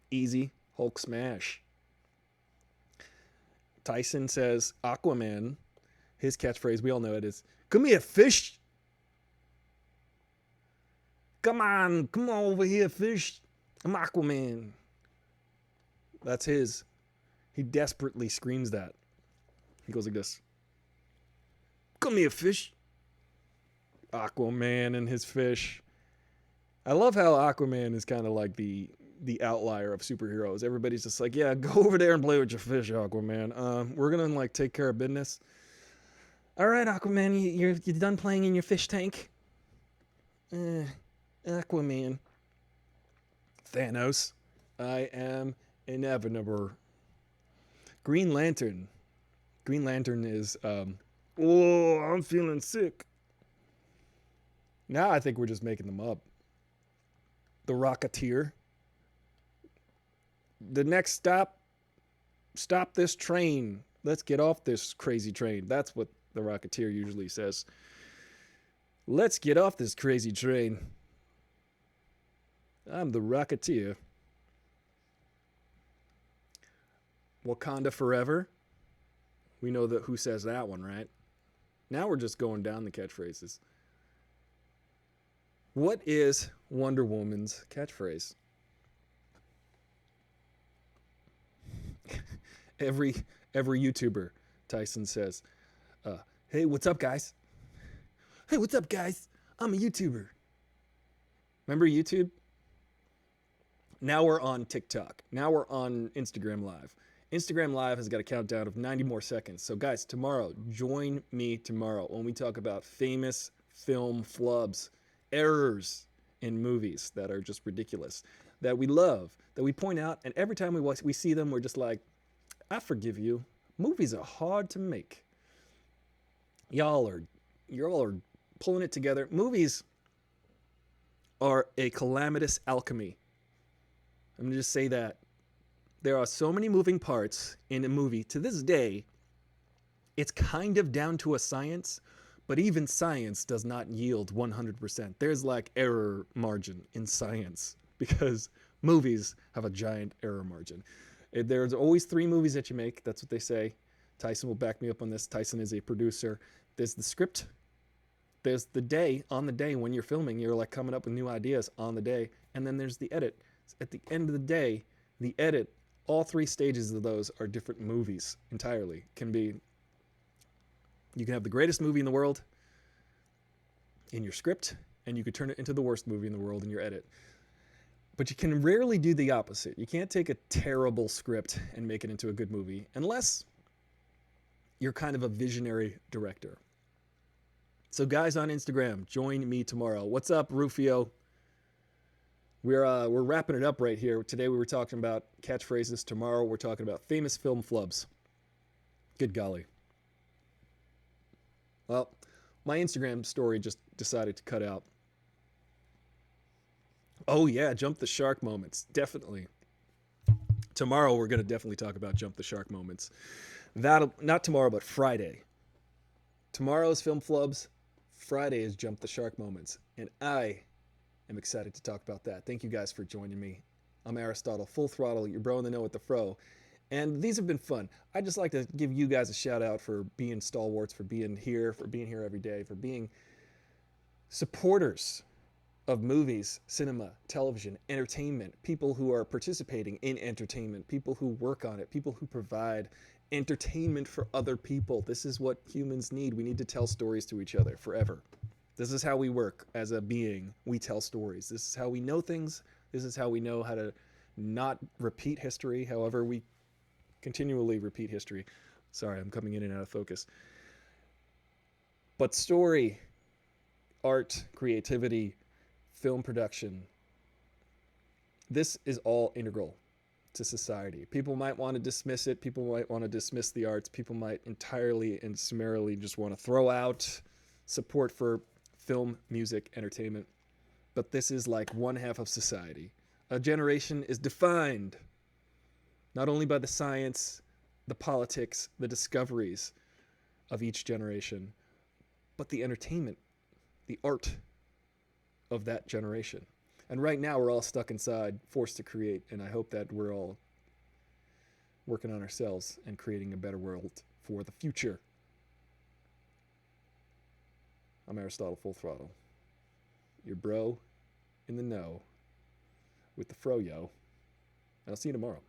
Easy. Hulk smash. Tyson says Aquaman. His catchphrase, we all know it, is come here, fish. Come on over here, fish. I'm Aquaman. That's his. He desperately screams that. He goes like this. Come here, fish. Aquaman and his fish. I love how Aquaman is kind of like the outlier of superheroes. Everybody's just like, yeah, go over there and play with your fish, Aquaman. We're gonna like take care of business. All right, Aquaman, you're done playing in your fish tank. Aquaman. Thanos. I am inevitable. Green Lantern. Green Lantern is, oh, I'm feeling sick. Now I think we're just making them up. The Rocketeer. The next stop this train. Let's get off this crazy train. That's what the Rocketeer usually says. Let's get off this crazy train. I'm the Rocketeer. Wakanda Forever. We know that who says that one, right? Now we're just going down the catchphrases. What is Wonder Woman's catchphrase? Every YouTuber, Tyson says, hey, what's up, guys? Hey, what's up, guys? I'm a YouTuber. Remember YouTube? Now we're on TikTok. Now we're on Instagram Live. Instagram Live has got a countdown of 90 more seconds. So, guys, tomorrow, join me tomorrow when we talk about famous film flubs, errors in movies that are just ridiculous, that we love, that we point out, and every time we see them, we're just like, I forgive you. Movies are hard to make. Y'all are pulling it together. Movies are a calamitous alchemy. I'm going to just say that. There are so many moving parts in a movie. To this day, it's kind of down to a science, but even science does not yield 100%. There's like error margin in science because movies have a giant error margin. There's always 3 movies that you make. That's what they say. Tyson will back me up on this. Tyson is a producer. There's the script. There's the day, on the day when you're filming, you're like coming up with new ideas on the day. And then there's the edit. At the end of the day, the edit, all 3 stages of those are different movies entirely. You can have the greatest movie in the world in your script, and you could turn it into the worst movie in the world in your edit. But you can rarely do the opposite. You can't take a terrible script and make it into a good movie unless you're kind of a visionary director. So guys on Instagram, join me tomorrow. What's up, Rufio? We're wrapping it up right here. Today we were talking about catchphrases. Tomorrow we're talking about famous film flubs. Good golly. Well, my Instagram story just decided to cut out. Oh yeah, jump the shark moments. Definitely. Tomorrow we're going to definitely talk about jump the shark moments. That'll not tomorrow, but Friday. Tomorrow's film flubs. Friday is jump the shark moments, and I am excited to talk about that. Thank you guys for joining me. I'm Aristotle, full throttle, your bro in the know with the fro. And these have been fun. I'd just like to give you guys a shout out for being stalwarts, for being here every day, for being supporters of movies, cinema, television, entertainment, people who are participating in entertainment, people who work on it, people who provide entertainment for other people. This is what humans need. We need to tell stories to each other forever. This is how we work as a being. We tell stories. This is how we know things. This is how we know how to not repeat history. However, we continually repeat history. Sorry, I'm coming in and out of focus. But story, art, creativity, film production, this is all integral to society. People might want to dismiss it. People might want to dismiss the arts. People might entirely and summarily just want to throw out support for film, music, entertainment. But this is like one half of society. A generation is defined not only by the science, the politics, the discoveries of each generation, but the entertainment, the art of that generation. And right now we're all stuck inside, forced to create, and I hope that we're all working on ourselves and creating a better world for the future. I'm Aristotle Full Throttle, your bro in the know with the fro-yo, and I'll see you tomorrow.